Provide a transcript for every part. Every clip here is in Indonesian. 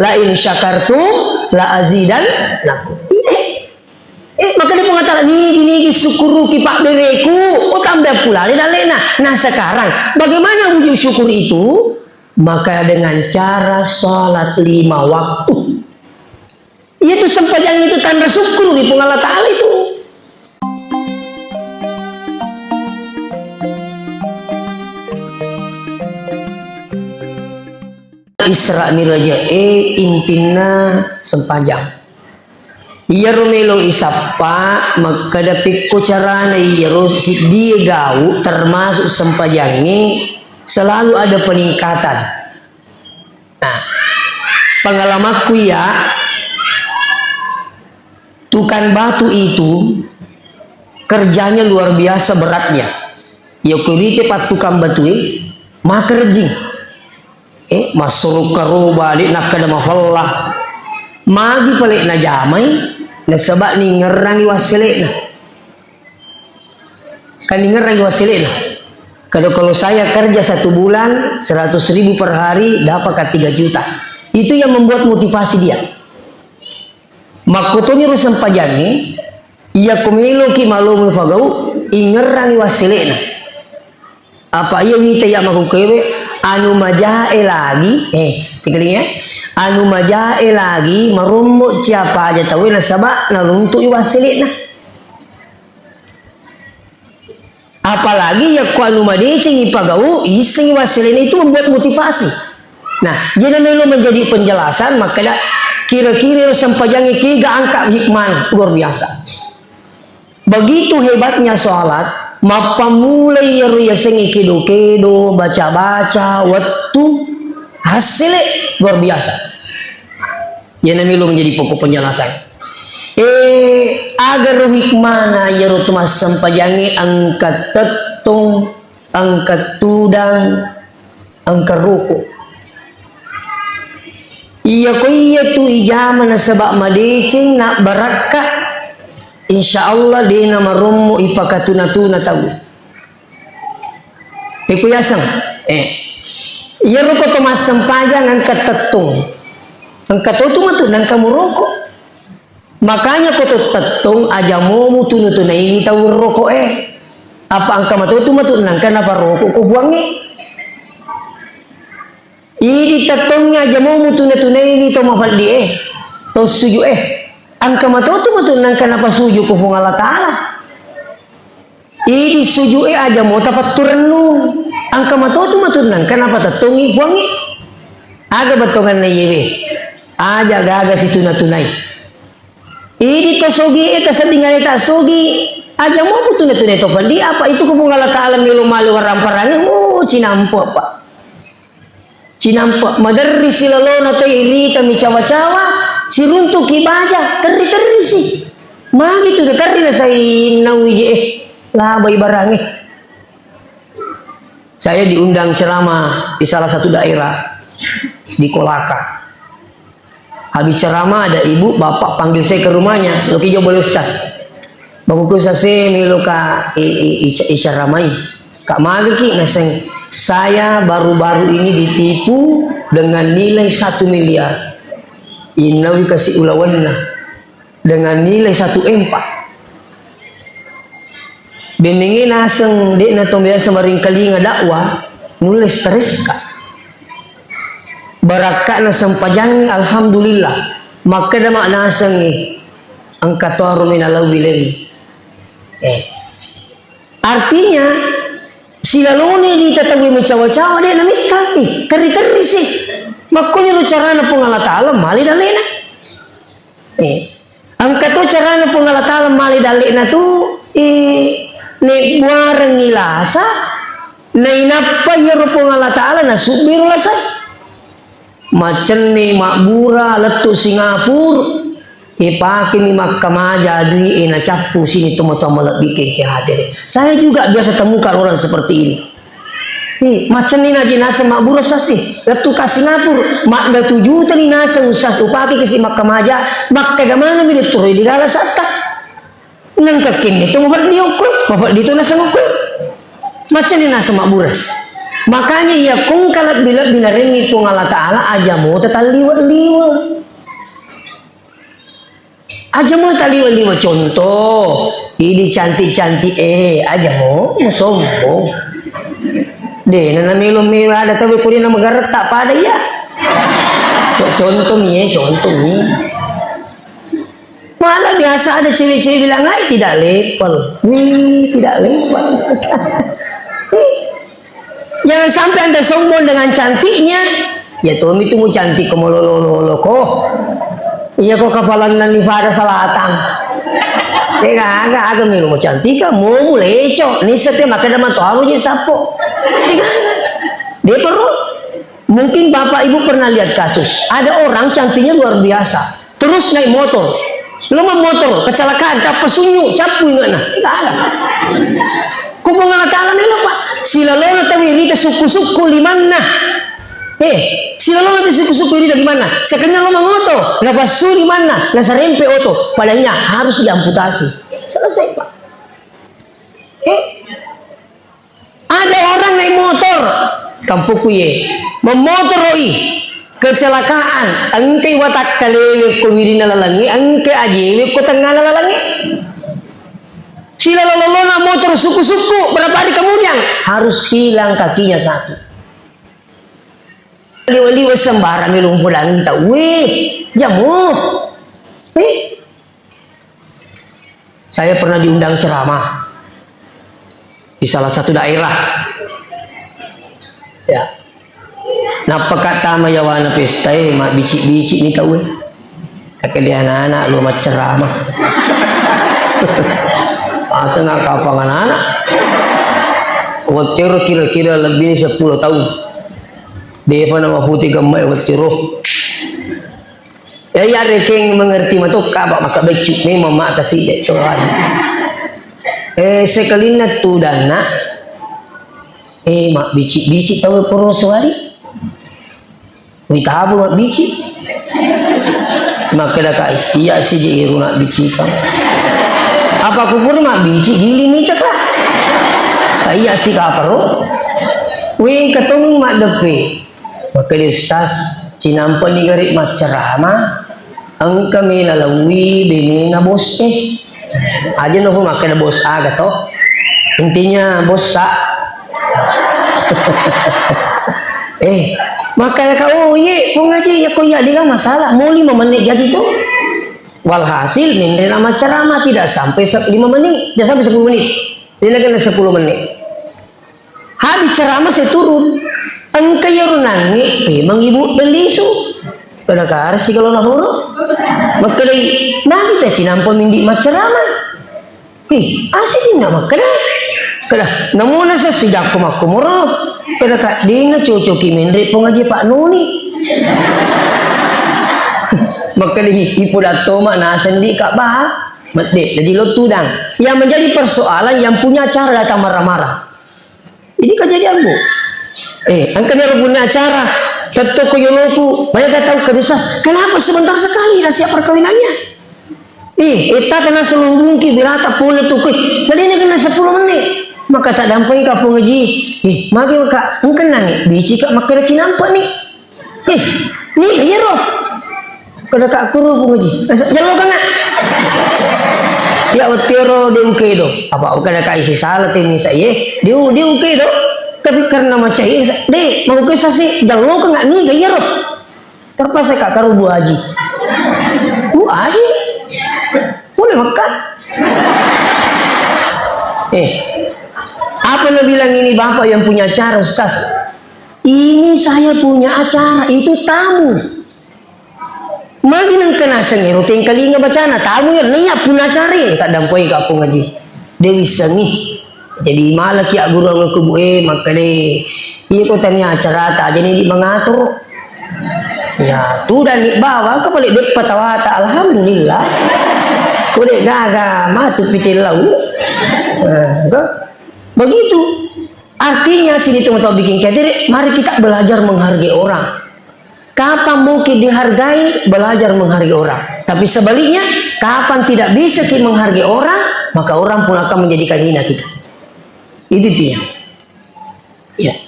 La in syakartum la azidannakum. Maka dia mengatakan ini syukuru ki pak bereku, oh tambah pula dan lena. Nah sekarang bagaimana wujud syukur itu? Maka dengan cara sholat 5 waktu. Itu sempajang itu tanda syukur di Allah Ta'ala itu. Isra Miraj intina sempajang. Iya romelo isapa maka dapik ko carana iya rosi dia gau termasuk sempajangnya selalu ada peningkatan. Nah, pengalamanku ya, tukang batu itu kerjanya luar biasa beratnya. Ya kurite pat tukang batu maka rejing. Masuk karo balik nak kada mahalla. Magi pelik na jamai na sebab ni ngerangi wasilek na. Kan ngerangi wasilek na. Kalau saya kerja 1 bulan 100.000 per hari dapat 3 juta. Itu yang membuat motivasi dia. Makotoni rusan pajani ia kumilo ki malu fagau ingerangi wasilena. Apa ia wita ya makukewe anu majae lagi tinggalnya anu majae lagi marumut siapa aja tahu na sabak na luntu wasilena. Apalagi ya ku anu madeceng ipagau iseng wasilena itu membuat motivasi. Nah, jadi melo menjadi penjelasan maka kira-kira sampajangi kiga angka hikmah luar biasa. Begitu hebatnya sholat, mapa mulai ya sengi kedo-kedo, baca-baca, waktu hasilnya luar biasa. Ya melo menjadi pokok penjelasan. Agar hikmana ya rutumas sampajangi angkat tetung, angkat tudang, angkat ruku. Iya ko iya tu ijama na sabak madecing nak barakah insyaallah dia nama romo ipakatuna-tuna tahu. Iku yasang iya ruko to mas sampajang angkat tetung. Angkat tetung matu dan kamu rokok. Makanya ko to tetung aja mau tunu-tuna ini tahu rokok apa angka matu tu matu nang kenapa rokok ko buangi. Ini tetungnya aja mau tuna-tuna ini to mafal di to suju angka matu tu matu nang kenapa suju ko Allah Ta'ala. Ini suju aja mau dapat turnu angka matu tu matu nang kenapa tetungi buangi aga batongan na yewe aja gaga si tuna-tunai. Ini to sogi ta sadingan ta sogi aja mau tuna-tuna to pandi apa itu ko Allah Ta'ala melu malu ramparangnya cinampo pak. Cinampak madarri silalona to iri kami cawa-cawa si runtuk ibaja terri si magi tu terri na say nawije labai barangi. Saya diundang ceramah di salah satu daerah di Kolaka. Habis ceramah ada ibu bapak panggil saya ke rumahnya, lo kijo boleh ustaz babuku sase milo ka ceramai kak magi ki naseng. Saya baru-baru ini ditipu dengan nilai 1 miliar. Inawi kasih ulawanna dengan nilai 1 empat. Benengin naseng dek na tong biasa maring kalinga dakwah nulis tereska. Barakat na sampajangi alhamdulillah. Maka dama naseng angkat waru minalawilin. Artinya silalone di tatawi mencawa-cawa dia namitaki teri-teri sih makanya lu carana pengala ta'ala mali dalena angkat tu carana pengala ta'ala mali dalena tu ne buarang ngilasa na inapa yaro pengala ta'ala na subiru lasai macen ni makbura letu Singapura pake mimak kamaja dui ina capu sini tomo-tomo lebih ke hadir. Saya juga biasa temukan orang seperti ini. Macam ni naji nasa makbura sasi. Letu ka Singapura mak da 7 juta ni nasa usas upake ke si mak kamaja mak kada mana mi dituri di gala satta. Nang kakin itu mabat diukur, mabat dito nasa ngukul. Macam ni nasa makbura. Makanya ya kung kalat bila binarengi pung Allah Ta'ala aja mau tetap liwa-liwa. Aja mau taliwa-liwa contoh. Ini cantik-cantik aja mau sombong. Deh nana milo-milo ada tapi kuri nama garet tak pada ya. Contohnya. Malah biasa ada cewek-cewek bilang ay tidak level. Wih tidak level. Jangan sampai anda sombong dengan cantiknya. Ya Tommy tunggu cantik kamu lolo kok. Iya kok kapalan nani pada selatan. Agak milu mau cantik kamu leco. Ni setiap makan nama tu aku jadi sapo. Dia perlu. Mungkin bapak ibu pernah lihat kasus. Ada orang cantiknya luar biasa. Terus naik motor. Lama motor kecelakaan tak pesunyu capu ngana. Enggak ada. Kumpul ngana ta'ala melo pak. Sila lona tawirita suku-suku limana. Sila lona suku-suku irita gimana? Sekanya lo mangoto. Lepas su di mana? Nasa rempe oto. Padahal harus diamputasi. Selesai pak. Ada orang naik motor. Kampuku ye. Memotoroi. Kecelakaan. Angkai watak kalewe ko wirina lalangi. Angkai ajewe ko tengah lalangi. Sila lolona motor suku-suku. Berapa hari kemudian? Harus hilang kakinya satu. Liwa-liwa sembarang melung pulangi tak. Weh, jamu. Saya pernah diundang ceramah di salah satu daerah. Ya. Napa kata mayawana pesta mak bici-bici ni tahu. Dia anak-anak lu mat ceramah. Asa nak kapangan anak. Waktu kira-kira lebih 10 tahun. Dia pun nama putih gemai waktu ya rekeng mengerti matuk kabak maka becuk memang mak kasih dek tuan. Sekalina tu dana mak bici tahu peroswari. Wih tahu mak bici. Maka dah kai iya si jiru nak bici kau. Apa kubur mak bici giling itu kah? Iya si kaparo. Wih ketemu mak depe. Maka di ustaz cinampan ni garik mak ceramah. Angka melalawi benina bos aja nopo makan bos aga toh. Intinya bos sa. Makanya kau ye pengaji ya kau ya dia masalah mau 5 menit jadi tu. Walhasil mindre nama ceramah tidak sampai 5 menit, tidak sampai 10 menit. Dia kena 10 menit. Habis ceramah saya turun. Angka ya runangi, memang ibu belisu. Kadang-kadang sih kalau nak huru, maka dari nanti tak cinampo mindi ceramah. Asik ni nak makan. Kadang namun nasa sejak aku murah. Kadang-kadang dia nak cocoki mindre pengaji Pak Noni. Maka dari ibu dato mak nasendi kak bah. Mati jadi lo tudang. Yang menjadi persoalan yang punya cara datang marah-marah. Ini kejadian bu. Angkanya punya acara tentu koyoloku banyak tahu kedusas kenapa sebentar sekali dah siap perkawinannya eta kena seluruh mungkin bila tak boleh tuh jadi ini kena 10 menit maka tak dampai ka pengaji magi maka engken nangi bici kak maka cinampa nih nih ya roh kada kak kuru pengaji jalo kana ya otiro de uke do apa kada ka isi salat ini saya di uke do. Tapi karena macam ini, deh, mau kisah sih, jangan nggak nih gaya roh. Terpaksa kak karu Bu Haji. Bu Haji, boleh makan. Apa lo bilang ini bapak yang punya acara, Ustaz? Ini saya punya acara, itu tamu. Magi nang kena sengero, tingkali nggak bacana, tamu yang niat punya acara, tak dampoi kapung Haji. Dewi sengi. Jadi malah kia guru ngaku maka deh iya kau tanya acara tak jadi di mengatur ya tu dan di bawah kau balik depan tawata alhamdulillah kau dek gaga matu pitil lau begitu artinya sini teman-teman bikin jadi mari kita belajar menghargai orang. Kapan mungkin dihargai belajar menghargai orang, tapi sebaliknya kapan tidak bisa kita menghargai orang maka orang pun akan menjadikan hina kita. Itu dia. Ya.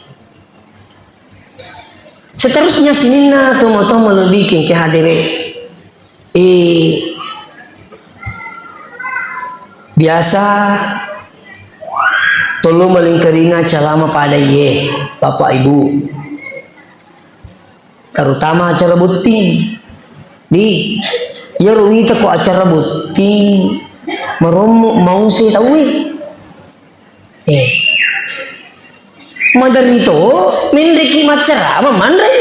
Seterusnya sinina tomo-tomo lebih ke HDW. Biasa tolong melingkeringa calama pada ye bapak ibu, terutama acara buting di ya ruita ko acara buting meromo mau si tahu madarito mindriki macara apa mandre,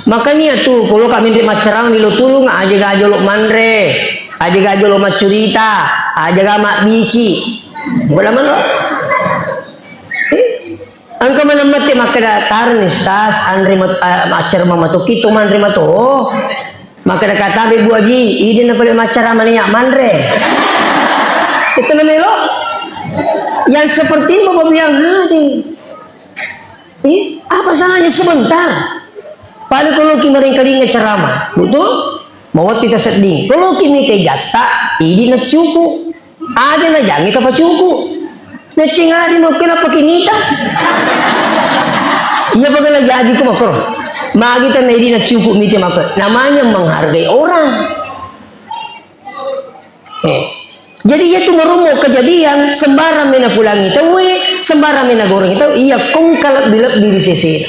makanya tuh kalau kami di macara milo tulung aja gajolok mandre, aja gajolok macurita, aja gamak bici boleh mana angka mana mati maka datar nih stas andri macar mama tu kita mandre mato maka dah kata ibu haji ini nak pada macara mana mandre itu namanya lo yang seperti bapak yang hadir. Apa salahnya sebentar? Pada kalau kita meringkali ceramah, betul? Mau kita sedih. Kalau kita jatah, ini nak cukup. Ada nak jangan apa cukup. Nak cingari nak kenapa kinita? Iya bagaimana jadi kau makro? Magi kita ini nak cukup miti makro. Namanya menghargai orang. Jadi itu merumu kejadian sembarang mina pulangi tahu sembarang mina goreng itu iya kongkal bila diri sesi.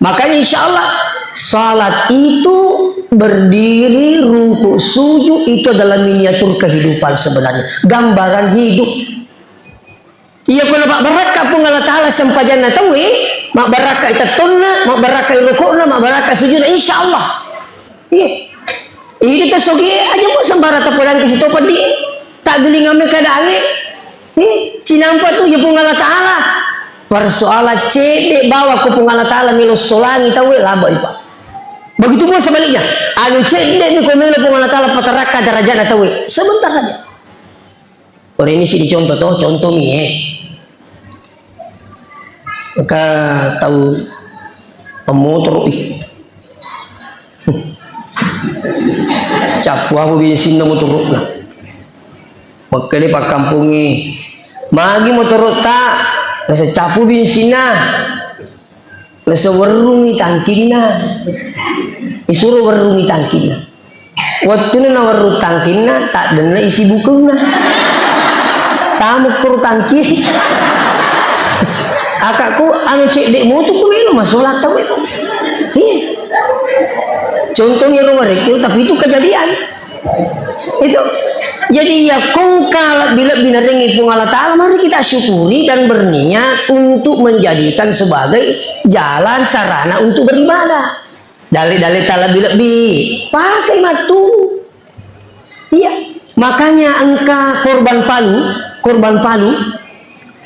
Makanya insya Allah salat itu berdiri ruku sujud itu adalah miniatur kehidupan sebenarnya, gambaran hidup. Iya kalau mak baraka pun Allah Taala sempajana tahu mak baraka itu tunna, mak baraka rukuna, mak baraka sujud insya Allah. Iya. Ini kita sogi aja mau sembara tapulan ke situ padi tak geling ambil keadaan cinampa tuh ya Allah Taala persoalan cedek bawa ke Allah Taala milo solangi tahu laba ipa begitu pun sebaliknya anu cedek ni komelo Allah Taala pataraka derajat tahu sebentar saja. Orang ini sih dicontoh toh contoh mi maka tahu pemotor capu aku bisin na motor na pagkali pak kampungi magi motor ta nasa capu bisin na nasa warungi tangkin na isuro warungi tangkin na waktu na waru tangkin na tak dan na isi buku na tamuk kuru tangkin akakku anu cek dek motor ku melo masalah tahu iya. Contohnya rumah rekil, tapi itu kejadian. Itu. Jadi ya kongkal bila binarengi pun Allah Ta'ala, mari kita syukuri dan berniat untuk menjadikan sebagai jalan sarana untuk beribadah. Dalil-dalil ta'ala bila pakai matu. Iya. Makanya angka korban palu.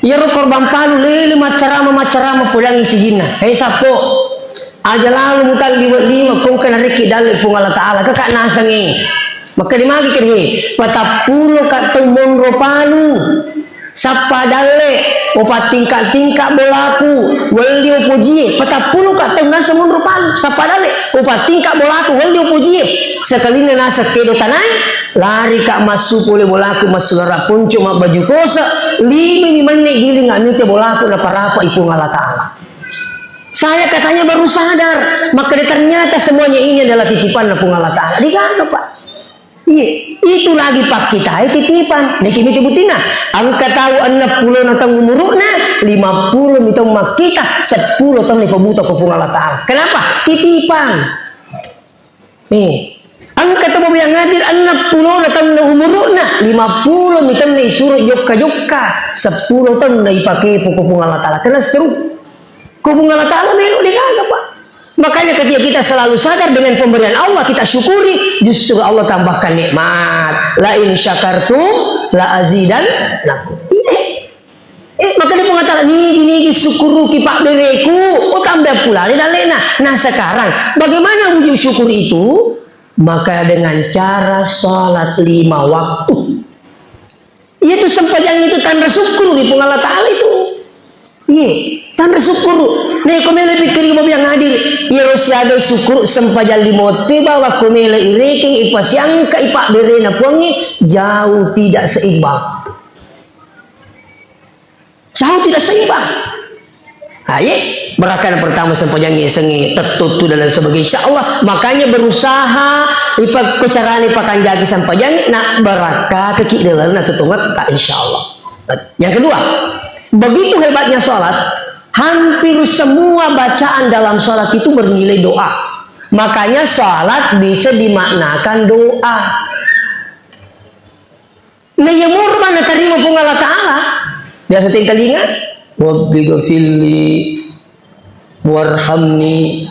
Ya korban palu lele macarama pulang isi jinah. Hei sapo. Aja lalu mutal lima kong kena reki dalil pun Allah Ta'ala kakak nasangi maka dimagi kiri patapulo kak tumbon ropalu sapa dale opat tingkat bolaku welio puji patapulo kak tumbon nasamon ropalu sapa dale opat tingkat bolaku welio puji sekali nasa kedo tanai lari kak masuk boleh bolaku masuk lara puncu mak baju kosa 5 menit giling nggak nyute bolaku na parapa ipung Allah Ta'ala. Saya katanya baru sadar, maka ternyata semuanya ini adalah titipan dari Allah Ta'ala. Digantung Pak. Iya, itu lagi Pak kita titipan. Niki miti butina. Angka tahu 60 natang umuruna, 50 mitang mak kita, 10 tahun nipabuta ke Allah Ta'ala. Kenapa? Titipan. Nih. Angka tahu yang ngadir 60 natang umuruna, 50 mitang suruh jokka, 10 tahun dipakai pokok Allah Ta'ala. Karena seterusnya. Kubung Allah Ta'ala melu dikagak Pak. Makanya ketika kita selalu sadar dengan pemberian Allah kita syukuri, justru Allah tambahkan nikmat. La in syakartum la azidan lakum. Maka dia mengatakan nigi syukuru ki pak bereku, tambah pula dan lena. Nah sekarang bagaimana wujud syukur itu? Maka dengan cara salat 5 waktu. Itu sempajang itu tanda syukur di Allah Ta'ala itu. Iya. Tanda syukur. Nih komele pikir ibu yang hadir. Irus ada syukur sempajal limote bahwa komele ireking ipas yang ke ipak berena puangi jauh tidak seimbang. Jauh tidak seimbang. Aye. Berakan pertama sempojangi sengi tetutu dan sebagainya. Insyaallah makanya berusaha ipa kecarane pakan jagi sempojangi nak beraka keki dalam nak tutungak tak insyaallah. Yang kedua, begitu hebatnya sholat, hampir semua bacaan dalam sholat itu bernilai doa. Makanya sholat bisa dimaknakan doa. Nah yang mana terima pun Allah Ta'ala. Biasa tinggal ingat, Rabbi ghafirli warhamni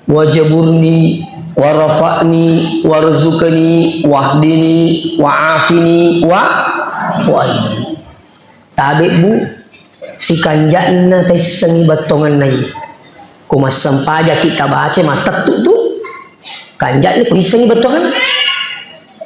wajaburni warafa'ni warzuqni wahdini wa'afini wa'fu'ani. Tabi bu si kanjana teh sengi batongan nai kumas sampaja kita baca mata tu kanjana ku sengi batongan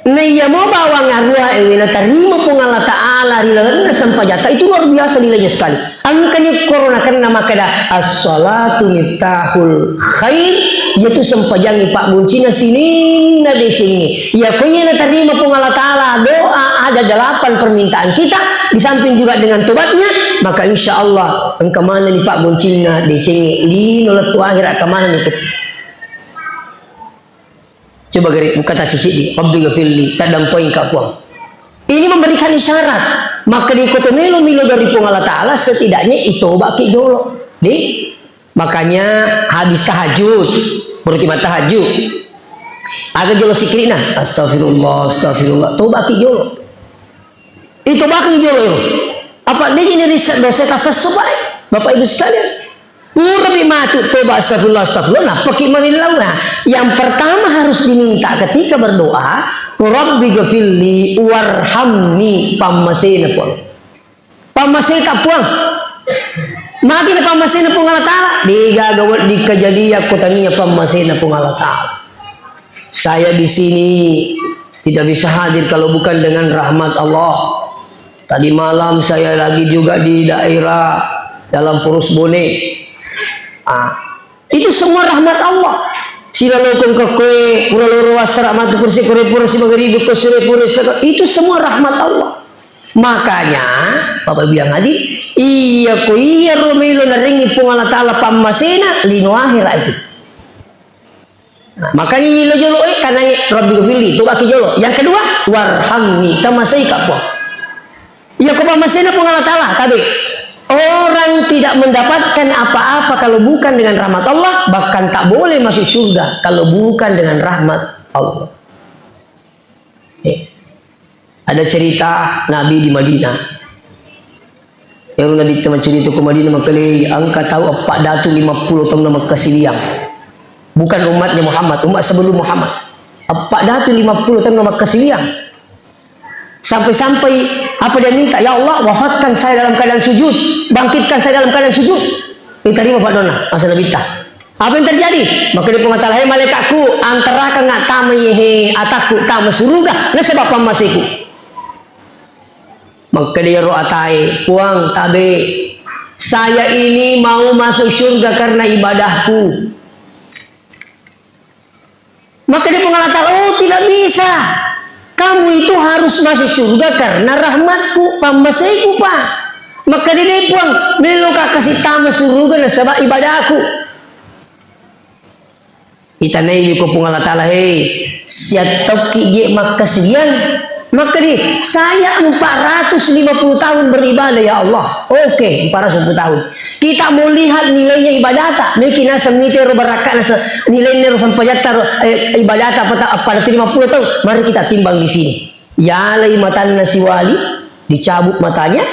nai ya mau bawa ngarua ewena terima pun Allah Ta'ala rilana sampaja itu luar biasa nilainya sekali. Angkanya corona karena makada as-salatu miftahul khair, yaitu sempajangi Pak Buncina sini na decengi ya kuyena terima pun Allah Ta'ala doa ada 8 permintaan kita di samping juga dengan tobatnya, maka insya Allah engkau mana nih Pak Buncina decengi li nolat akhir kemana nih. Coba gari kata sisi di Rabbi ghafirli tadang poin kapuang. Ini memberikan isyarat, maka di koto milo dari pung Allah Ta'ala setidaknya itu baki jolo. Makanya habis tahajud, berkhidmat tahajud. Agak jolo sikrina, astagfirullah, astagfirullah, itu baki jolo. Itu baki jolo. Apa dia ini dosa kasar sobat, Bapak Ibu sekalian. Purbi matu toba astagfirullah astagfirullah. Nah, nah, yang pertama harus diminta ketika berdoa, Rabbi ghafirli warhamni pamasena pun. Pamasena puang. Mati na pamasena pun Allah Ta'ala. Digagawat di kejadian kotanya pamasena pun Allah Ta'ala. Saya di sini tidak bisa hadir kalau bukan dengan rahmat Allah. Tadi malam saya lagi juga di daerah dalam Purus Bone. Itu semua rahmat Allah. Sila lokong kekwe, pura loro wasra matu kursi pura si magaribu kusure pura itu semua rahmat Allah. Makanya Bapak bilang tadi, iya ko iya romelo naringi pung Allah Ta'ala pamasena lino akhirat itu. Makanya nyilo jolo kanangi Rabbi ghafirli itu kaki jolo. Yang kedua warhamni tamasai kapo. Iya ko pamasena pung Allah Ta'ala tapi orang tidak mendapatkan apa-apa kalau bukan dengan rahmat Allah, bahkan tak boleh masuk surga kalau bukan dengan rahmat Allah. Ada cerita Nabi di Madinah. Yang Nabi teman cerita ke Madinah makali angka tahu apa datu 50 tahun nama kesiliang. Bukan umatnya Muhammad, umat sebelum Muhammad. Apa datu 50 tahun nama kesiliang. Sampai-sampai apa dia minta, ya Allah wafatkan saya dalam keadaan sujud, bangkitkan saya dalam keadaan sujud. Diterima Pak Dona, masa Nabi tak. Apa yang terjadi? Maka dia mengatakan, hei malaikatku, antara ka nggak tamu he ataku tamu suruga, na sebab pamasiku. Maka dia roatai, puang tabe, saya ini mau masuk surga karena ibadahku. Maka dia mengatakan, oh tidak bisa. Kamu itu harus masuk surga karena rahmatku, pambasaiku Pak. Maka dia puang, melo kasih tamu surga na sebab ibadahku. Itanai ko pung Allah Ta'ala hei, siat toki je makasian. Maka dia, saya 450 tahun beribadah ya Allah. Oke, 450 tahun. Kita mau lihat nilainya ibadah tak? Mungkin nasa mitero barakat nasa nilainya sampai jatuh ibadah apa pada 50 tahun. Mari kita timbang di sini. Ya lai matan nasi wali dicabut matanya,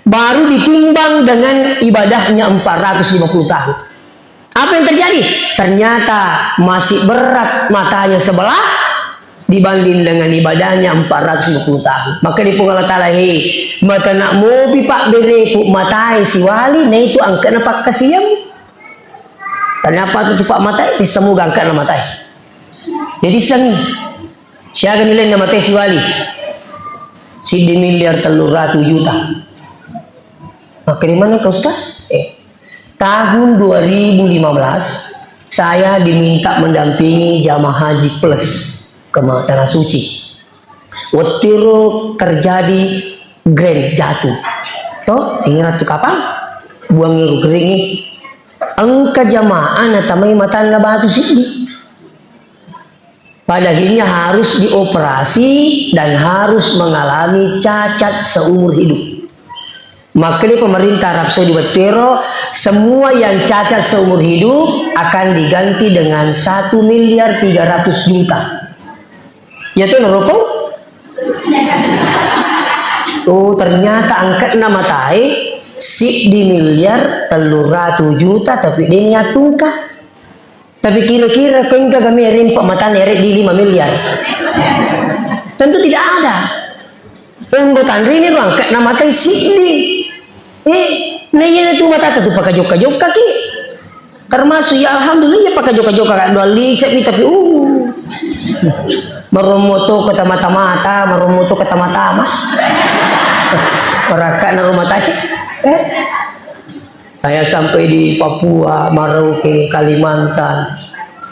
baru ditimbang dengan ibadahnya 450 tahun. Apa yang terjadi? Ternyata masih berat matanya sebelah dibanding dengan ibadahnya 450 tahun. Maka di pung Allah Ta'ala hei mata nak mobi pak bereku matai si wali na itu angkat na pak kasiyam. Kenapa itu pak matai disemoga angkat na matai. Jadi sangi siaga nilai na matai si wali si di miliar 300 juta. Maka di mana kau Ustaz? Tahun 2015 saya diminta mendampingi jamaah haji plus ke Tanah Suci. Waktu terjadi grand jatuh. Toh, ingat tuh kapan? Buang ngiru keringi. engka jamaah na tamay matan na batu sini. Pada akhirnya harus dioperasi dan harus mengalami cacat seumur hidup. Makanya pemerintah Arab Saudi bertero semua yang cacat seumur hidup akan diganti dengan 1.300.000.000. Ya tuh nerupung? Oh ternyata angkat nama tai si di miliar 300.000.000 tapi dia niat tungkah. Tapi kira-kira kau enggak kami rimpak mata nerek di 5 miliar. Tentu tidak ada. Penggotan ini ruang kat nama tai sini. Naya itu mata tu pakai joka kaki. Termasuk ya alhamdulillah ya pakai joka kak dua licet ni tapi meromoto kata mata-mata, meromoto kata mata mah. Merakat na rumah tai. Saya sampai di Papua, Merauke, Kalimantan,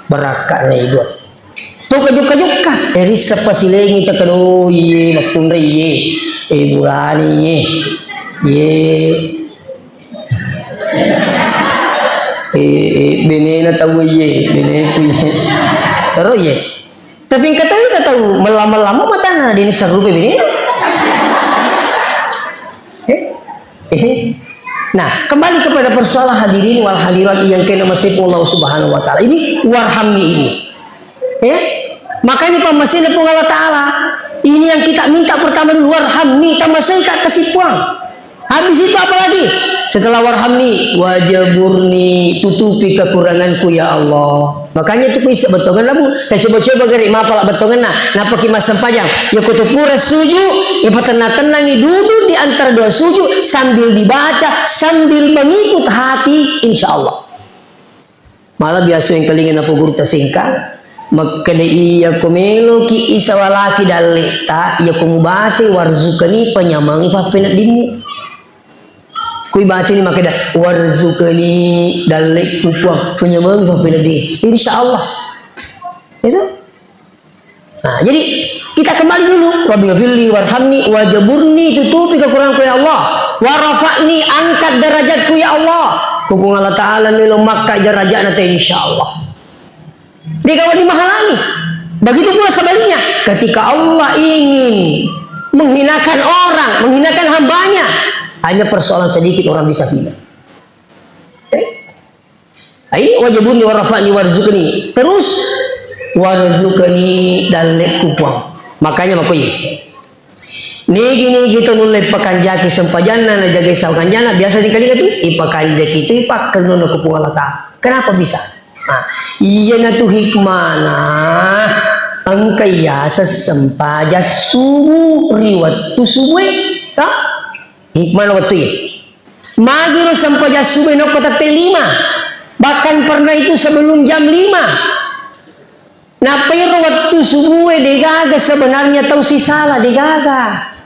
berakat na itu. Tu kajuk-kajuk eri sepasilengi takano ye makunre ye burani ye benena tahu ye bene punya terus ye. Tapi kata tahu melama-lama matana di seru benena. Nah, kembali kepada persoalan hadirin wal hadirat yang kena masih Allah Subhanahu wa taala. Ini warhamni ini. Ya? Makanya pemasin Allah taala. Ini yang kita minta pertama dulu warhamni, tamasai kasih puang. Habis itu apa lagi? Setelah warhamni, wajaburni, tutupi kekuranganku ya Allah. Makanya itu bisa betongan labu. Kita coba-coba gari mapal betongan napa ki masam panjang. Ya kutupura suju, ya tenang-tenangi duduk di antara dua suju sambil dibaca, sambil mengikut hati insyaallah. Malah biasa yang telinga napa guru tersingkang. Makanya iya kumelo ki isawalaki dalita iya kumubaca warzukani penyamangi papenat dimu. Kui baca ni makanya warzukani dalek kupuang penyamangi papenat di. Insyaallah. Itu. Nah, jadi kita kembali dulu. Rabbi ghfirli warhamni wajaburni, tutupi kekuranganku ya Allah. Warafa'ni, angkat derajatku ya Allah. Kukung Allah Ta'ala melo makka derajat nanti insyaallah. Dia kawan dimahalangi. Begitu pula sebaliknya, ketika Allah ingin menghinakan orang, menghinakan hambanya, hanya persoalan sedikit orang bisa hina. Ini wajibuni warafani warzukni. Terus warzukni dalek kupuang. Makanya makoy. Nigi kita nulai pakanjaki sempajana na jaga saukanjana biasa dikali itu ipakanjaki itu ipak kelnono kupuang Allah. Kenapa bisa? Nah, iya na tu hikmana angkaya sesempaja subuh riwat tu subuh tak hikmana waktu ya magiru sempaja subuh no kota T5 bahkan pernah itu sebelum jam 5 nah pero waktu subuh degaga sebenarnya tahu si salah degaga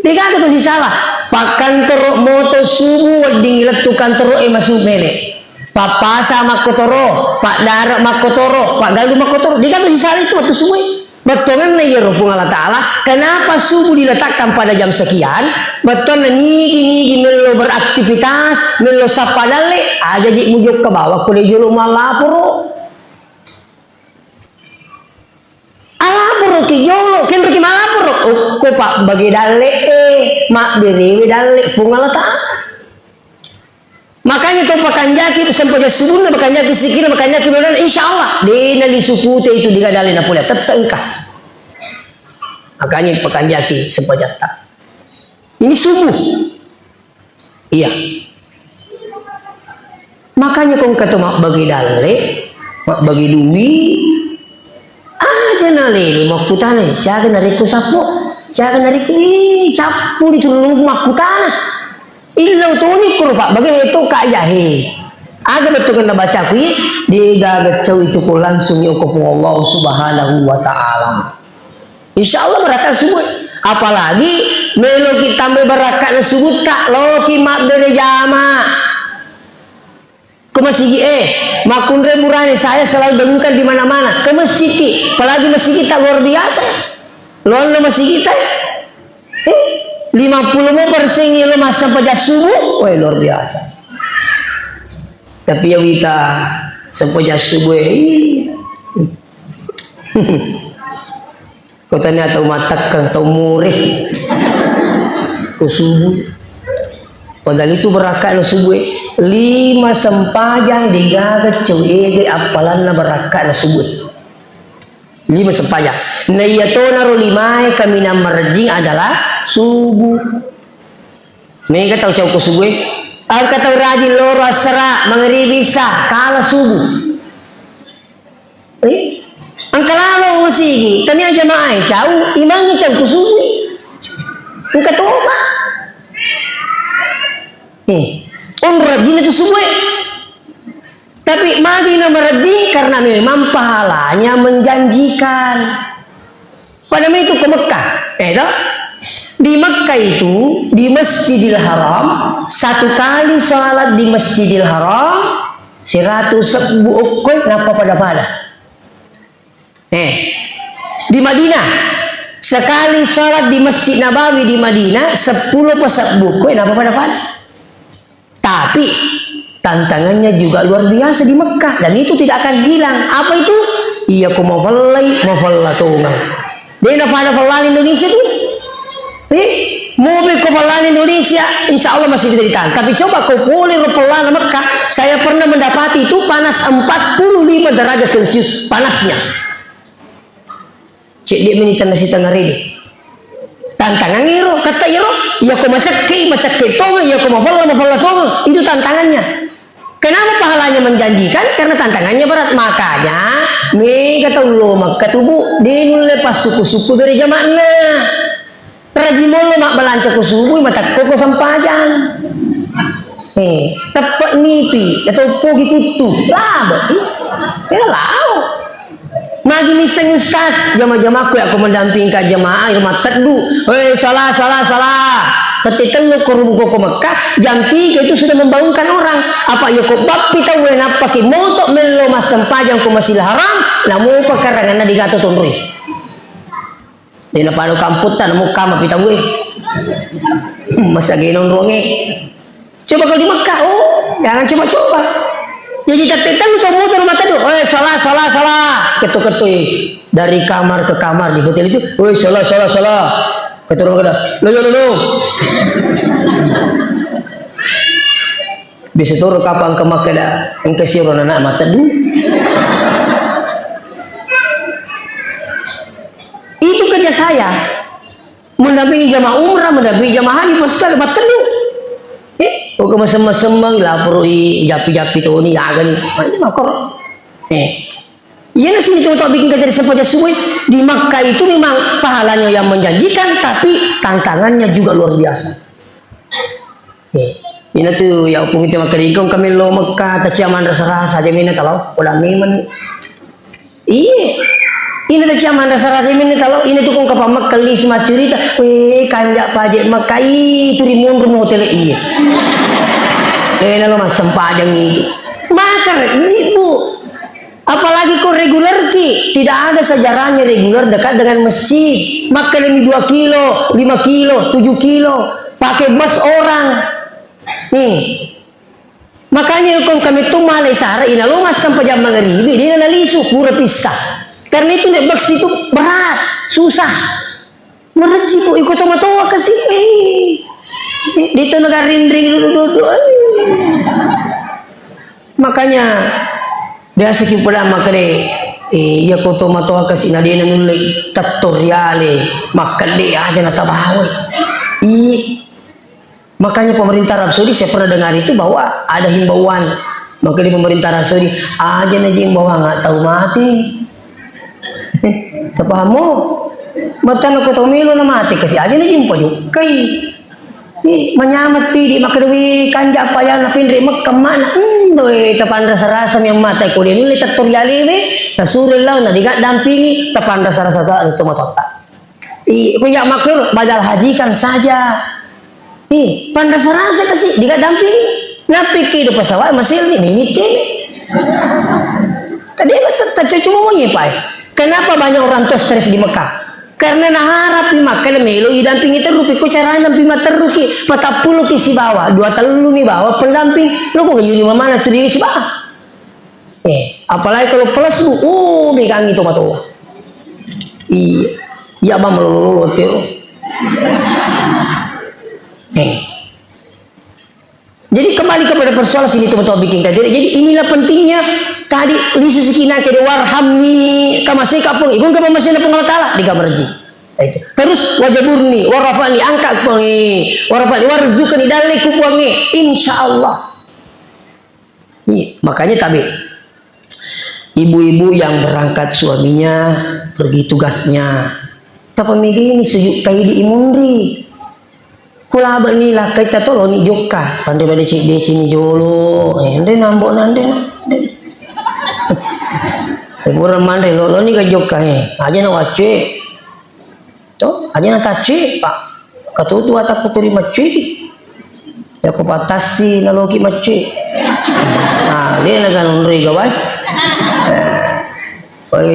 tahu si salah bahkan teruk moto subuh dingiletukan teruk masuk mele Papa sama kotoro, Pak Darak makotoro, Pak Galuh makotoro. Dia kata sisa itu waktu subuh. Betul na ya Rabbul Ta'ala. Kenapa subuh diletakkan pada jam sekian? Betul na nigi melo beraktivitas, melo sapadale aja ji mujuk ke bawah kude julu malapuro. Alapuro ki jolo, ken ki malapuro. Ko Pak bagi dale mak beriwi dale pungal Ta'ala. Makanya tu pakanjaki sampai subuh na pakanjaki sikir pakanjaki benar insyaallah di nali suku itu digadalin na pula tetengkah. Makanya pakanjaki sampai jata. Ini subuh. Iya. Makanya kau kata mak bagi dale, mak bagi duit aja nale mak kutane, siaga nariku sapu, siaga nariku capu di celung mak kutana. Ilau tu ni kurpa bagi itu kak jahe. Aga betul kena baca kui dia gacau itu ko langsung yoko Allah Subhanahu wa taala. Insyaallah berakat subuh. Apalagi melo kita tambah berakat subuh tak loki mak bere jama. Ke masjid makun remurani saya selalu dengungkan di mana-mana ke masjid. Apalagi masjid kita luar biasa. Luar masjid kita. 50% masa pada subuh, wah luar biasa. Tapi ya wita sepoja subuh kau tanya tahu matak kang tahu murih kau subuh. Padahal itu berakak na subuh 5 sempajang digagat cuy apalan na berakak na subuh 5 sempajang. Na iya to naro 5 kami na merjing adalah subuh. Mereka tahu cau ko subuh. Aku kata rajin loro asra mengeribisa kala subuh. Ang kalalo masigi tani aja maay cau imangi cau ko subuh. Ang katoba. Rajin itu subuh. Tapi magi na merajin karena memang pahalanya menjanjikan. Pada itu ke Mekah, di Mekah itu di Masjidil Haram 1 kali sholat di Masjidil Haram 100.000 ukoi napa pada. Di Madinah sekali sholat di Masjid Nabawi di Madinah 10 ukoi napa pada. Tapi tantangannya juga luar biasa di Mekah dan itu tidak akan hilang. Apa itu? Iya ko mau tungang. Dia nak pada pelan Indonesia tuh. Mobil kepelan Indonesia insya Allah masih bisa ditahan. Tapi coba kau boleh pelan Mekah. Saya pernah mendapati itu panas 45 derajat Celcius panasnya. Cek dia menitan nasi tengah ini. Tantangan iro, kata iro, ya kau macak ke tonga, ya kau mapala tonga. Itu tantangannya. Kenapa pahalanya menjanjikan? Karena tantangannya berat. Makanya mereka tahu lo maka tubuh dia lepas suku-suku dari jamaknya. Rajimolo mak belanca ku subuh mata koko sampajang. Tepat nipi atau pogi kutu lah, ya lau. Magi miseng ustaz jamaah-jamaah aku mendampingkan jamaah rumah teduh. Salah. Ketika lu ke Rubuh Mekah jam 3 itu sudah membangunkan orang. Apa ya kok bapi tahu apa ki motok melo mas sempajang ku Masjidil Haram namu pekarangan di gato tundri. Dina panu kamputan namu kama pita gue. Masa ginon ronge. Coba kalau di Mekah, jangan coba-coba. Jadi tetetan lu tahu motor rumah teduh. Salah. Ketuk-ketuk dari kamar ke kamar di hotel itu. Salah. Ketuk orang kata, lo. Bisa turun kapang ke Makkah yang kesiron anak mata teduh. Itu kerja saya. Mendampingi jamaah umrah, mendampingi jamaah haji pas sekali mata teduh. Kok mesem-mesem lapor japi-japi tuh ni agak ni. Ini makor. Iya nasi itu untuk bikin kerja sepoja subuh di Makkah itu memang pahalanya yang menjanjikan tapi tantangannya juga luar biasa. Ini tuh ya upung itu makan ikon kami lo Makkah taciaman rasa-rasa aja mina talau udah memang. Ini taciaman rasa-rasa mina talau ini tuh kong kapal Makkah lis macurita. Kanjak pajak Makkah itu di rumah hotel iya. Lo mas sempajang itu. Maka jibu. Apalagi kok reguler ki, tidak ada sejarahnya reguler dekat dengan masjid. Maka lebih 2 kilo, 5 kilo, 7 kilo, pakai bus orang. Nih, makanya kalau kami tuh Malaysia, ina lo mas sampai jam maghribi, dia analisu pura pisah. Karena itu nek bus itu berat, susah. Mereji kok ikut tomat-tomat kasih. Di itu negara rindring duduk. Makanya biasa kita pada makre ya koto matoa kasi na din nulay tutoriale makade aja na tabawi. Makanya pemerintah Arab Saudi saya pernah dengar itu bahwa ada himbauan makanya pemerintah Arab Saudi aja na himbauan nggak tahu mati. Tapamu matan ko tomilo na mati kasi aja na himbauan kay menyamat di makadwi kanja apa yang napindri kemana doi tapan rasa-rasa yang mata ko dia nuli tutoriale ni tasuril lang na diga dampingi tapan rasa-rasa itu matota kuya maklur badal hajikan saja pan rasa-rasa kasi diga dampingi napiki do pesawat masil ni minit kini tadi cuma mau nyipai kenapa banyak orang tua stres di Mekah Karena naharap makan melo idampingi terus piko caranya damping terus ki patapuluh ki si bawa 2 telu mi bawa pendamping lo kok yuni mana tuh diri si bawa apalagi kalau plus lu megang itu matoa iya bang melulu tero jadi kembali kepada persoalan sini teman-teman bikin kajian. Jadi inilah pentingnya tadi lisu sikina kede warhamni kamasih kapung ikun ke masih na Allah taala di kamar ji. Itu. Terus wajaburni warafani angkat pengi warafani warzukni dalil kupuangi insyaallah. Iya, makanya tabi ibu-ibu yang berangkat suaminya pergi tugasnya. Tapi begini sejuk kayak di imundri. Kula bernila kita tolo ni joka pandai pada cik de sini jolo ende nambo nande buran mande lo ni ka joka aja na wace to aja na tace pak katutu ataku terima ciki ya ko patasi na loki mace dia na ganun ri gawai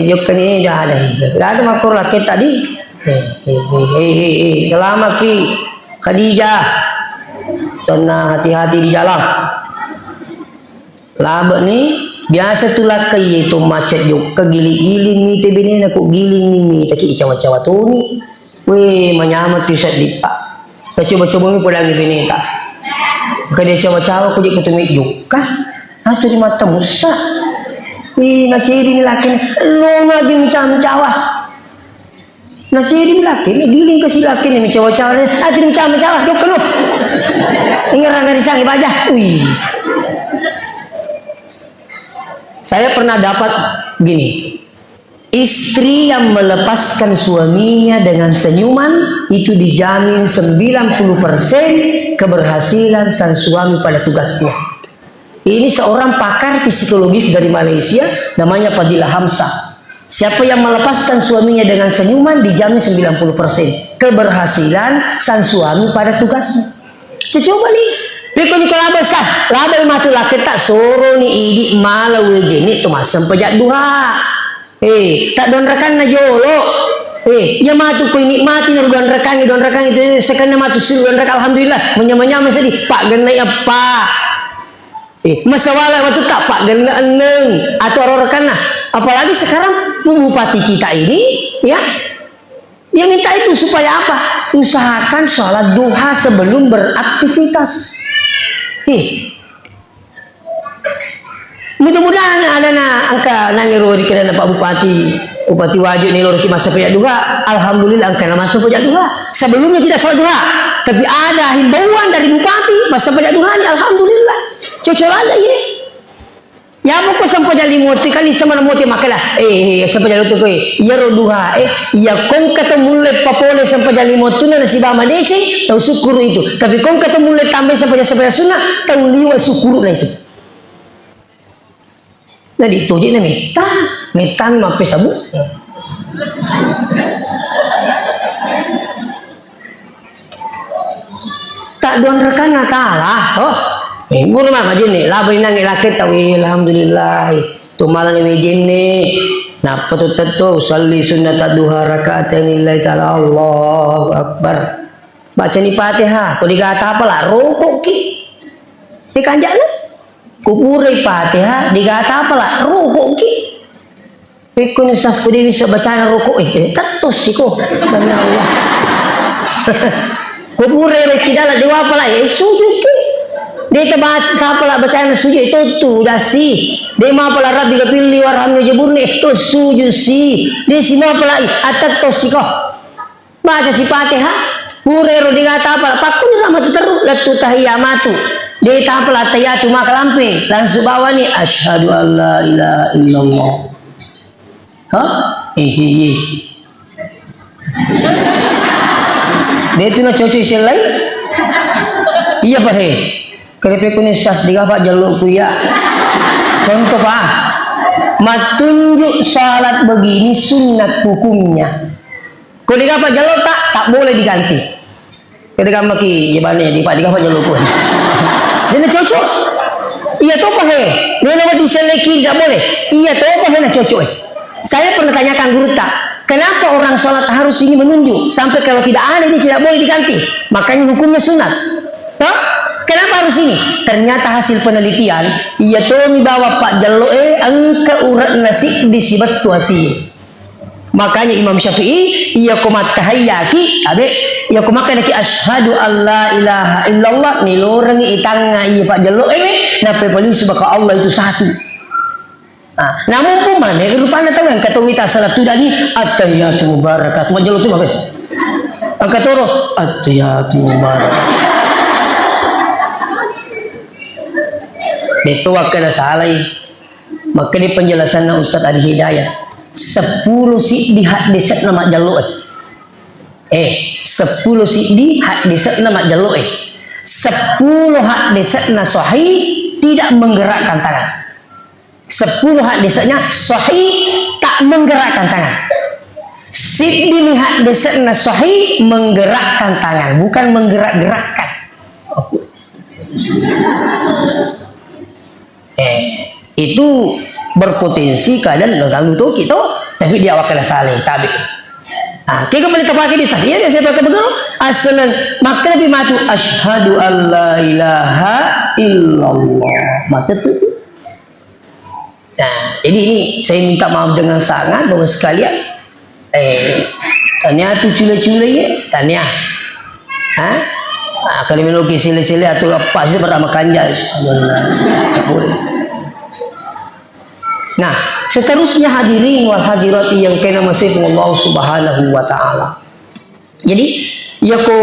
joka ni dah ada makor laki tadi selamat ki Khadijah, tenang hati-hati di jalan. Labak ni biasa tulah kaya itu macet juga giling-giling ni tebini aku giling ni taki cawa-cawa tu ni. Weh menyamat tu set dipak. Coba-coba ni pulang ni bini tak. Kada cawa-cawa aku dia ketemu juga. Atu di mata musa. Weh nak ciri ni laki ni lo lagi macam cawa. Nah ciri laki ni giling ke si laki ni mencawa-cawa ni akhirnya mencawa-cawa dok kenu ingat rangga disangi bajah saya pernah dapat gini istri yang melepaskan suaminya dengan senyuman itu dijamin 90% keberhasilan sang suami pada tugasnya. Ini seorang pakar psikologis dari Malaysia namanya Fadilah Hamzah. Siapa yang melepaskan suaminya dengan senyuman dijamin 90% keberhasilan sang suami pada tugasnya. Coba nih, pikir ni kalau besar, laba matu laki tak soro ni idi malah weje ni tu masam pejak duha. Tak don rekan na jolo. Ya matu ko nikmati na don rekan itu sekana matu sulu don rekan alhamdulillah menyamanya sedih pak genai apa. Masalah waktu tak pak genai eneng atau rekan nah. Apalagi sekarang bupati kita ini ya dia minta itu supaya apa? Usahakan sholat duha sebelum beraktivitas. Mudah-mudahan ada angka nangirori kena Pak Bupati wajib nih lori masa pejak duha. Alhamdulillah angka masa pejak duha. Sebelumnya tidak sholat duha, tapi ada himbauan dari bupati masa pejak duha ini alhamdulillah. Cocok ada ya. Ya pokok sampai jadi moti kali sama moti makalah. Sampai jadi tu ya roduha. Ya kong kata mulai papole sampai jadi moti na si bama dece tahu syukur itu. Tapi kong kata mulai tambah sampai sunnah tahu liwa syukur na itu. Nah itu je na metang mampe sabu. Tak don rekan kalah. Buru mah majin ni, lah beri nangis laki tahu, alhamdulillah. Tu malam ni majin ni, napa tu tentu salli sunnat duha rakaat lillahi taala Allahu akbar. Baca ni Fatihah, kau dikata apa lah? Rukuk ki, dikanjak ni. Kupurai Fatihah, dikata apa lah? Rukuk ki. Pikun usas kau dia bisa baca rukuk, tentu sih kau, sama Allah. Kupurai rekidalah dewa apa lah? Sujud ki. Dia terbaca apalah bacaan sujud itu tu dah si. Dia mau apalah Rabbi kapilli warhamni jaburni itu sujud si. Dia si mau apalah atat to si kau. Baca si Fatihah. Purero dia kata apalah pakun rahmat terus latu tahiyamatu. Dia tak apalah tahiyatu maka lampe. Langsung bawa ni asyhadu alla ilaha illallah. Dia tu nak cocok selai. Iya pak Keripik kuning sas digafak jaluk kuya. Contoh pak, matunjuk salat begini sunat hukumnya. Kalau digafak jaluk tak boleh diganti. Ketika maki jebane di pak digafak jaluk kuya. Dia cocok. Iya tu apa Dia nama diseleki tidak boleh. Iya tu apa nak cocok Saya pernah tanyakan guru tak. Kenapa orang sholat harus ini menunjuk? Sampai kalau tidak ada ini tidak boleh diganti. Makanya hukumnya sunat. Toh? Kenapa harus ini? Ternyata hasil penelitian, ia tomi bawa Pak Jallo angka urat nasi disibat tuati. Makanya Imam Syafi'i ia komat tahayyaki, abe ia komakan ki asyhadu alla ilaha illallah ni lorengi itanga ia Pak Jallo nape paling subaka Allah itu satu. Nah, namun pun mana rupanya tahu yang kata wita salat tu dani at-tahiyyatu mubarakatuh. Pak Jallo tu apa? Angkat toro at-tahiyyatu mubarakatuh. Itu wakil salah. Maka di penjelasan Ustaz Adi Hidayat 10 si di hadis nama Jallo 10 si di hadis nama Jallo 10 hadis na sahih tidak menggerakkan tangan, 10 hadisnya sahih tak menggerakkan tangan. Siddi hadis na sahih menggerakkan tangan, bukan menggerak-gerakkan. Itu berpotensi keadaan ganggu tuh kita, tapi dia wakil saling tabi. Kita kembali pakai di sahih ya, saya pakai begitu. Aslan maka Nabi matu asyhadu alla ilaha illallah. Mata tu. Nah, jadi ini saya minta maaf dengan sangat Bapak sekalian. Tanya tu cule-cule ya, tanya. Kalau menuki sile-sile atau apa sih beramak kanja, boleh. Nah, seterusnya hadirin wal hadirat yang kena masih Allah Subhanahu wa taala. Jadi ya ko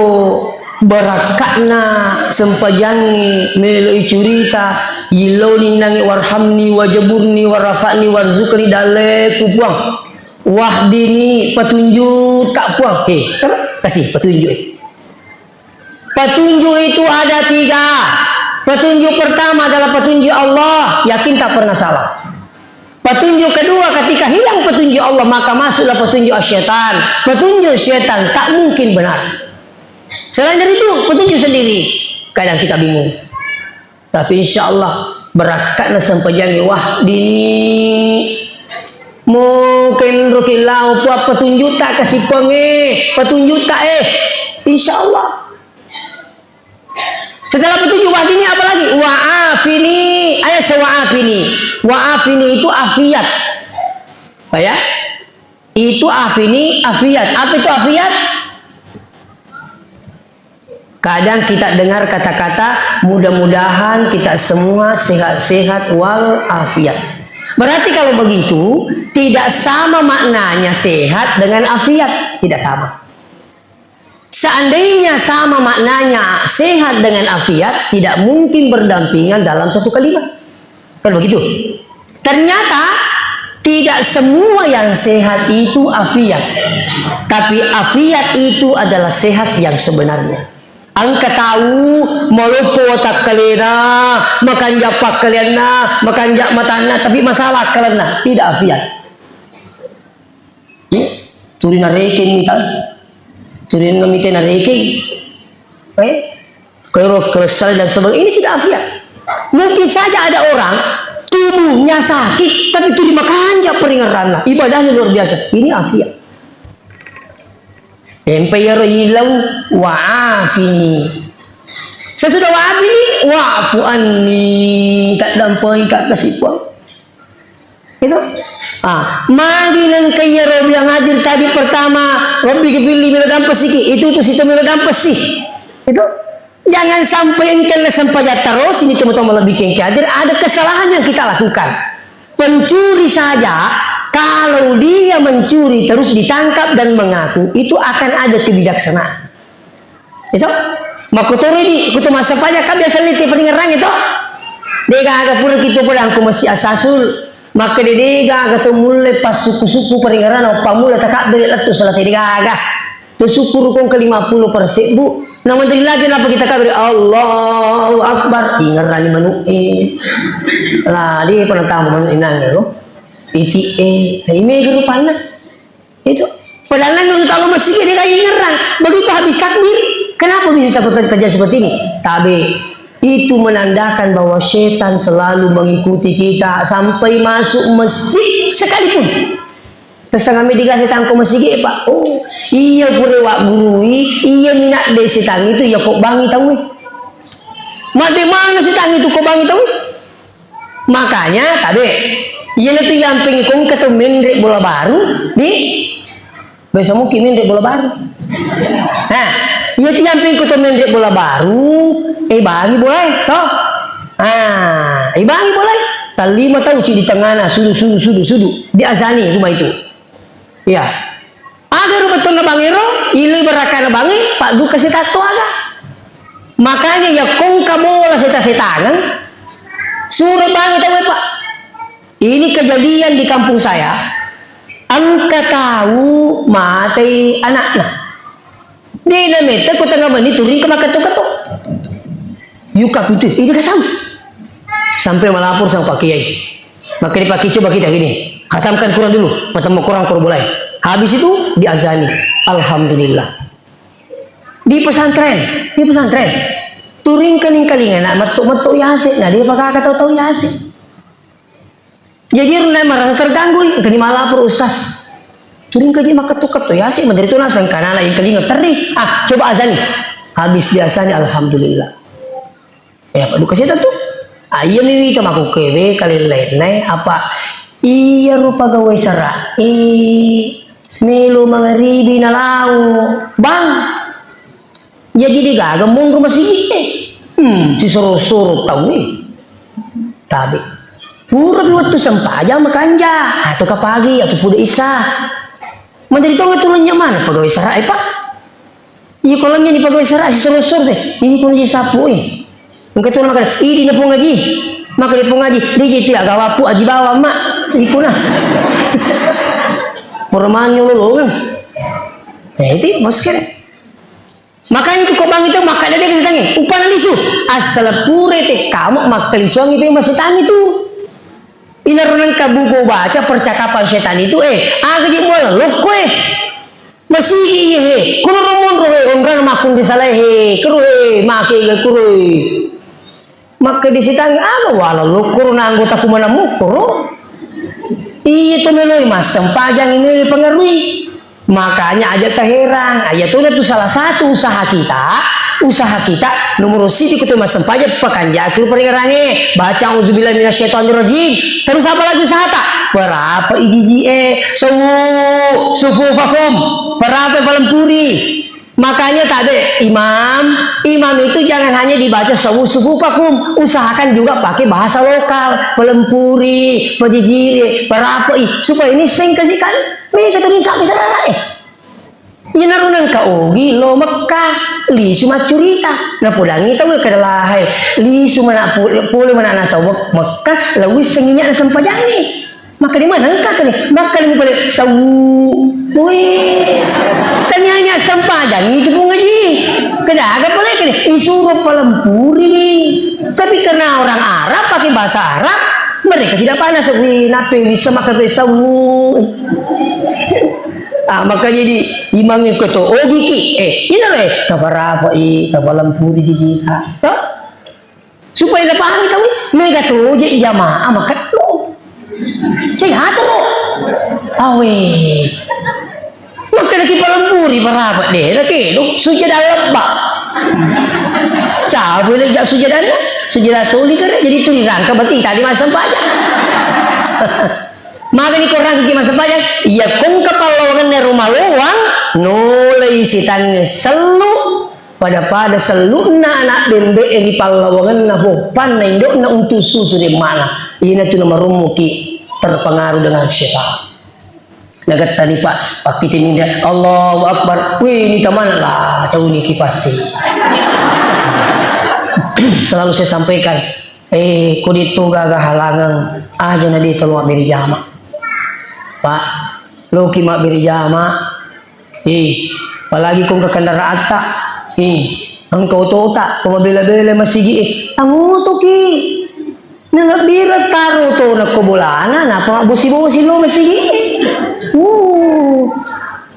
berakatna sempajangi meloi curita yilau ninangi warhamni wajaburni warafani warzukni dale pupuang wahdini petunjuk tak puang kasih petunjuk. Petunjuk itu ada 3. Petunjuk pertama adalah petunjuk Allah, yakin tak pernah salah. Petunjuk kedua, ketika hilang petunjuk Allah maka masuklah petunjuk syaitan. Petunjuk syaitan tak mungkin benar. Selain dari itu petunjuk sendiri kadang kita bingung. Tapi insya Allah berakatna sempajangi wahdini mungkin rukilau puap petunjuk tak kasih petunjuk tak insya Allah. Setelah petunjuk wahdini apa lagi? Wa'afini, ayat wa'afini. Wa'afini itu afiat. Ya? Itu afini, afiat. Apa itu afiat? Kadang kita dengar kata-kata mudah-mudahan kita semua sehat-sehat wal afiat. Berarti kalau begitu tidak sama maknanya sehat dengan afiat, tidak sama. Seandainya sama maknanya sehat dengan afiat, tidak mungkin berdampingan dalam satu kalimat. Kan begitu? Ternyata tidak semua yang sehat itu afiat. Tapi afiat itu adalah sehat yang sebenarnya. Angka tahu melupo otak kalena, makan japak kalena, makan jak matana, tapi masalah kalena tidak afiat. Turina rekin kita. Turin nomiten reking, kalau kesal dan sebagainya ini tidak afiat. Mungkin saja ada orang tubuhnya sakit, tapi itu dimakan aja peringaran, ibadahnya luar biasa. Ini afiat. Empayar hilau wa'afini. Sesudah wa'afini, wa'afu anni, tak dampai, tak kasih puang. Itu mari nang kaya Rob yang hadir tadi pertama Robbi kepilih mila dampas siki itu situ mila dampas sih itu jangan sampai engkau sampai terus ini teman-teman lebih kengki hadir ada kesalahan yang kita lakukan. Pencuri saja kalau dia mencuri terus ditangkap dan mengaku itu akan ada kebijaksanaan itu makutori di kutu masa panya kan biasa liti peringerang itu dia agak pura kita pula aku mesti asasul maka dia ketemu lepas suku-suku peringaran apa mula tak beri letu selesai digaga tu syukur kong ke 50% bu namun jadi lagi apa kita kabari Allahu Akbar ingaran manuin lah dia pernah tahu manuin nangis loh iti ini gerupana itu padahal nangis kalau masih dia ingaran begitu habis takbir kenapa bisa terjadi seperti ini tabe itu menandakan bahwa setan selalu mengikuti kita sampai masuk masjid sekalipun. Terus kami dikasih tangko masih pak. Oh iya pure wak gurui, iya minat de setang itu ya kok bangi tahu. Made mana setang itu kok bangi tahu? Makanya tadi iya itu yang pengikung ketemu mendek bola baru di besok mungkin mendek bola baru. Nah, iya itu yang pengikung ketemu mendek bola baru, bangi boleh toh? Ah, bangi boleh. Talima tahu di tengah sudu di azani rumah itu. Ya. Agar rumah tu na bangiro, ili berakana bangi, pak du kasih tato aga. Makanya ya kong kabola seta-setangan, suruh bangi tahu pak. Ini kejadian di kampung saya. Angka tahu mati anaknya. Dia namanya ku tengah mani turing ke makato-kato. Yuka itu, ini gak tahu. Sampai melapor sama Pak Kiai. Maka di Pak Kiai coba kita gini, khatamkan Quran dulu, bertemu Quran mulai. Habis itu diazani. Alhamdulillah. Di pesantren, turing kaling-kalingan, metu yasin. Nah dia pakai kata tahu yasin. Jadi renai merasa terganggu, kini malapor ustaz. Turing kaji maka tukar tuh yasin, menderita nasang karena yang kalingan terri. Ah coba azani. Habis diazani, alhamdulillah. Ya Pak Duka saya tuh. Iya nih itu aku kewe kali lain apa iya rupa gawe serak melu mengeribi nalau bang jadi digaga mundur masih si suruh tahu tapi pura waktu sempaja makanja atau ke pagi atau pude isa menjadi tahu turunnya mana pegawai serak pak iya kalau nya di pegawai serak si suruh deh ini pun jadi sapu Mungkin tu makan, ini dia pun ngaji, maka dia pun ngaji, dia jadi agak wapu aji bawa mak, ikut lah. Permanen lo kan, itu masuk. Makanya itu kau bang itu maka dia kasih tangi, upah lisu, asal pure te kamu mak lisu itu masih tangi tu. Ini renang kabuku baca percakapan setan itu, agak jadi bola lo kue. Masih iya, kulo romon rohe, orang makun disalah keruhe, makai keruhe. Maka di situ aga wala lukur na anggota kumana mukuro. Iya to meloy mas sempajang ini pengaruhi. Makanya aja keheran, aja itu salah satu usaha kita nomor siti kutu mas sempajang pekan jakul peringarange baca auzubillahi minasyaitonirrajim. Terus apa lagi usaha tak? Berapa ijiji sufufakum berapa palempuri. Makanya tadi imam itu jangan hanya dibaca sufufakum, usahakan juga pakai bahasa lokal, pelempuri, pejijiri, berapa supaya ini sing kasihkan, mereka ketemu sampai saudara ini narunan kaugi lo Mekah, li cuma curita, nah pulang itu ke adalah li cuma nak pulih mana nasa Mekah, lalu senginya sempajangi. Maka di mana engkau ni? Maka ni boleh sawu. Wih, tanyanya sempadan itu pun ngaji. Kenapa boleh kini? Isuruh pelempuri ni. Tapi karena orang Arab pakai bahasa Arab, mereka tidak panas. Wih, nape bisa makan sawu. Maka jadi imamnya kata, oh gigi, ini le, kabar apa pelempuri jijika. Supaya dapat paham kita, mereka tu jadi jamaah makan lo. Cai hatu awe maka lagi palempuri berapa deh lagi lu sujadah lebak cabut lagi sujadah soli kan jadi tu dirangka berarti tadi masa panjang maka ni korang ke masa panjang iya kong kapalawangan ni rumah luang nulai sitan selu pada seluna anak bembe di palawangan na hopan na indok na untuk susu di mana ini tu nama rumuki terpengaruh dengan syaitan. Nagat tadi Pak kita minta Allahu Akbar. Wih ini kemana lah? Jauh ni kipasi. Selalu saya sampaikan, kuditu gagah halangan aja nadi telu beri jama. Pak, lo kimak beri jama. Apalagi kong ke kendaraan tak. Engkau tahu tak? Kau bela-bela masih anggu tu ki. Nang bira taro to nakobulana na pa busi-busi lo masih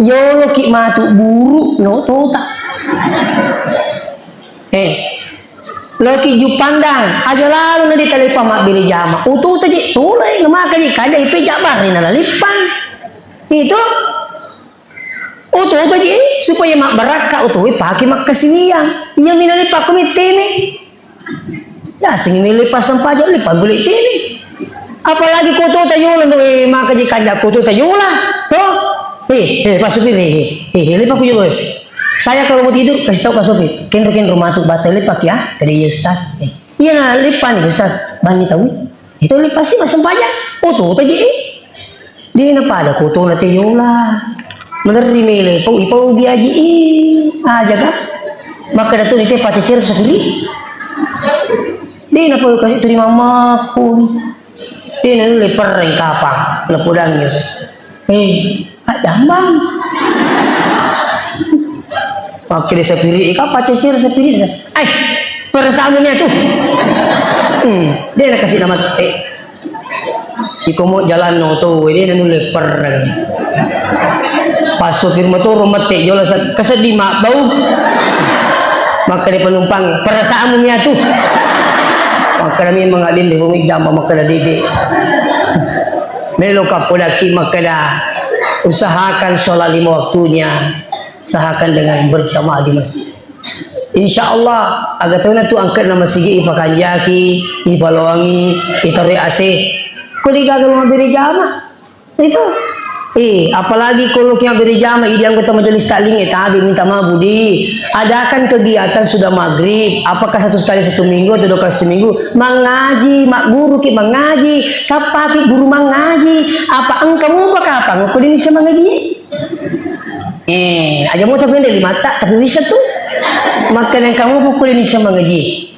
yo lo ki matu buru no to ta lo ki ju pandang aja lalu na di talipa mak bili jama utu tadi tulay na maka di kada ipi jabar ni na lipan Itu utuh aja supaya mak beraka utuh pakai mak kesinian. Iya minali pak komite nih. Ya sing milih pas sampah lipan beli tini. Apalagi kutu tayulan tuh mak kaji kanjak kutu tayulah. Tuh. Pak supir lipat ku juga. Saya kalau mau tidur kasih tahu Pak supir. Ken rumah tuh batal lipat ya. Tadi Yustas. Iya nah lipan Yustas. Bani tahu. Itu lipat sih mas sampah aja. Utuh tadi dia napa ada kutu na tayulah. Menerima ipau giaji aja kan. Maka datu ni teh pacecer sekali. Dia nak perlu kasih terima makun. Dia nak leper yang kapang, lepudangnya. Jambang. Pakai dia sepiri, ika pacecer sepiri. Persamunya tuh. Dia nak kasih nama si komo jalan no tuh, dia nak leper. Pas sopir motor mati jola kesedih mak bau. Maka dia penumpang perasaannya tuh. Maka kami mengadin di bumi jamba maka dah didik. Melo kapolaki maka dah usahakan sholat 5 waktunya. Usahakan dengan berjamaah di masjid. Insyaallah agak tahu na tu angkat nama sigi ipakan jaki, ipaloangi, itari AC. Kau digagal mau beri jamaah. Itu apalagi kalau kita beri jamaah ini anggota majelis taklim tadi minta maaf Budi, adakan kegiatan sudah maghrib, apakah 1 kali 1 minggu atau 2 kali 1 minggu mengaji, mak guru ki mengaji, siapa ki guru mengaji, apa engkau mau apa engkau ini bisa mengaji? Aja mau tak dari mata tapi bisa tuh, maka yang kamu pukul ini bisa mengaji.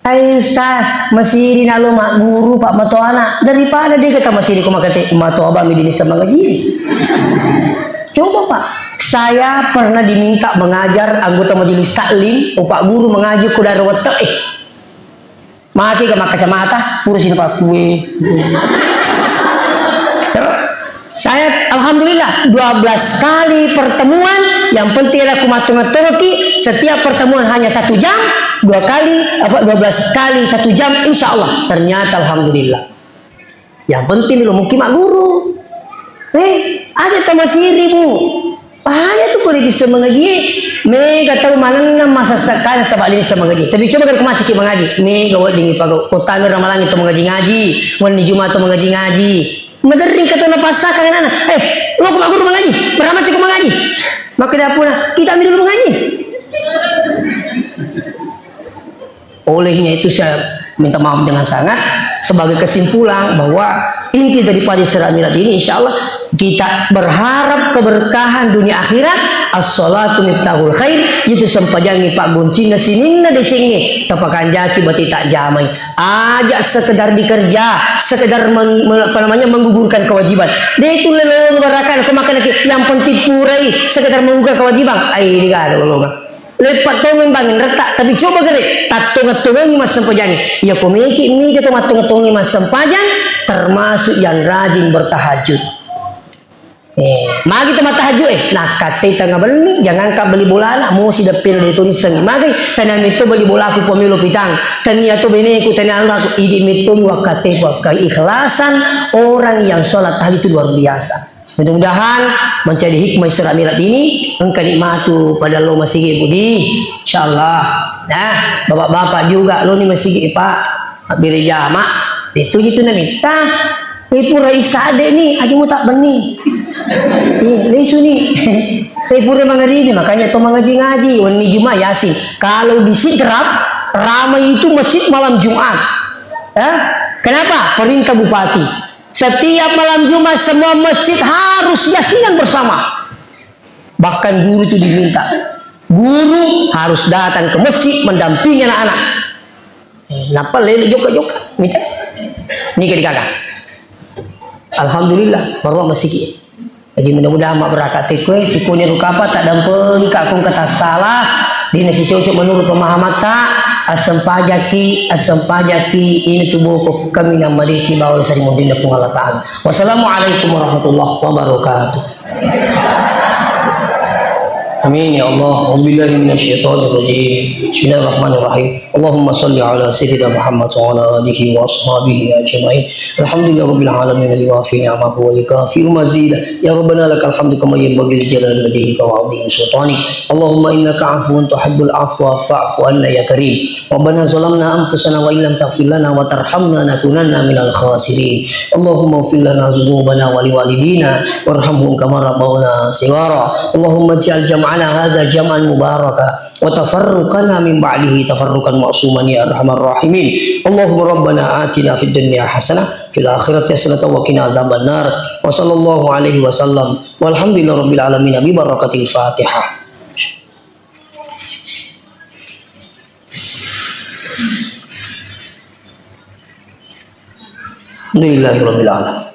Ayo Ustaz, masih nalo mak guru Pak Mato anak daripada dia kata masih di kumakati Mato abah mi dinisa mengaji. Coba Pak, saya pernah diminta mengajar anggota majelis taklim, Pak guru mengaji kudar wetek. Maki ke kacamata, purusin Pak kue. Saya alhamdulillah 12 kali pertemuan, yang penting aku mateng-mateng setiap pertemuan hanya 1 jam, 12 kali 1 jam insya Allah. Ternyata alhamdulillah. Yang penting lo mungkin mak guru. Ada tambah siri bu. Bahaya tuh kalau bisa mengaji. Mega tahu mana masa sekarang sebab ini bisa mengaji. Tapi coba kan kemaci kita mengaji. Mega wal dingin pago. Kota Ramalang itu mengaji. Wani Jumat itu mengaji. Mendering kata napasa kan anak. Lo mak guru mengaji. Berapa cukup mengaji. Maka dia pun kita ambil dulu mengaji. Olehnya itu saya minta maaf dengan sangat sebagai kesimpulan bahwa inti daripada Isra Mi'raj ini insya Allah kita berharap keberkahan dunia akhirat. As-salatu miftahul khair, itu sempajangi pak guncina sininna decengi tapakan jaki bati tak jamai aja sekedar dikerja, sekedar menggugurkan kewajiban. Dia itu lelong berakan kemakan yang penting purai sekedar menggugurkan kewajiban. Ini gak ada lolongan. Lepat tongeng bangin retak tapi coba gere tatung-tungi mas sempajani ya komiki ini kita matung-tungi mas sempajan termasuk yang rajin bertahajud. Magi temat tahajud nah kata tengah beli jangan kau beli bola mau si dapil di tulis sengi magi tanah itu beli bola aku pemilu pitang tania tu bini ku tania aku idi mitun wakate wakai ikhlasan orang yang sholat tahajud itu luar biasa. Mudah-mudahan menjadi hikmah Isra Mi'raj ini engkau nikmatu pada lo masih Budi insyaallah. Nah bapak-bapak juga lo ni masih Pak beri jamaah itu na minta ibu Raisa ade ni aja mau tak beni lesu ni ibu mangari ni makanya to mengaji-ngaji wani Jumat Yasin. Kalau di Sidrap ramai itu masjid malam Jumat. Kenapa? Perintah bupati setiap malam Jumat semua masjid harus yasinan bersama. Bahkan guru itu diminta, guru harus datang ke masjid mendampingi anak-anak. Napa lele joka-joka minta ni kakak. Alhamdulillah baru masih. Jadi mudah-mudahan mak berakat kue si punya rukapa tak dampeng kakung kata salah di nasi cocok menurut pemahaman tak asam pajaki ini tubuh kami nama deci bawal sari mundinda pun Allah Ta'ala. Wassalamualaikum warahmatullahi wabarakatuh. Amin ya Allah. Wabillahi minasyaitonir rajim. Bismillahirrahmanirrahim. Allahumma salli ala sayyidina Muhammad wa ala alihi wa ashabihi ajmain. Alhamdulillahirabbil alamin yuwafi ni'amahu wa yukafi mazida. Ya Rabbana lakal hamdu kama yanbaghi li jalali wajhika wa 'azimi sultanik. Allahumma innaka 'afuwun tuhibbul 'afwa fa'fu 'anna ya karim. Rabbana zalamna anfusana wa illam taghfir lana wa tarhamna nakunanna minal khasirin. Allahumma ighfir lana dzunubana wa liwalidina warhamhum kama rabbawna shighara. Allahumma ij'al jam'ana hadza jam'an mubaraka wa tafarruqana min ba'dihi tafarruqan ma'suman ya arhamar rahimin. Allahumma rabbana atina fid dunya hasanah fil akhirati hasanah wa qina adzabannar. Wa sallallahu alaihi wasallam walhamdulillahirabbil alamin bi barakatil Fatihah. Alhamdulillahirabbil alamin.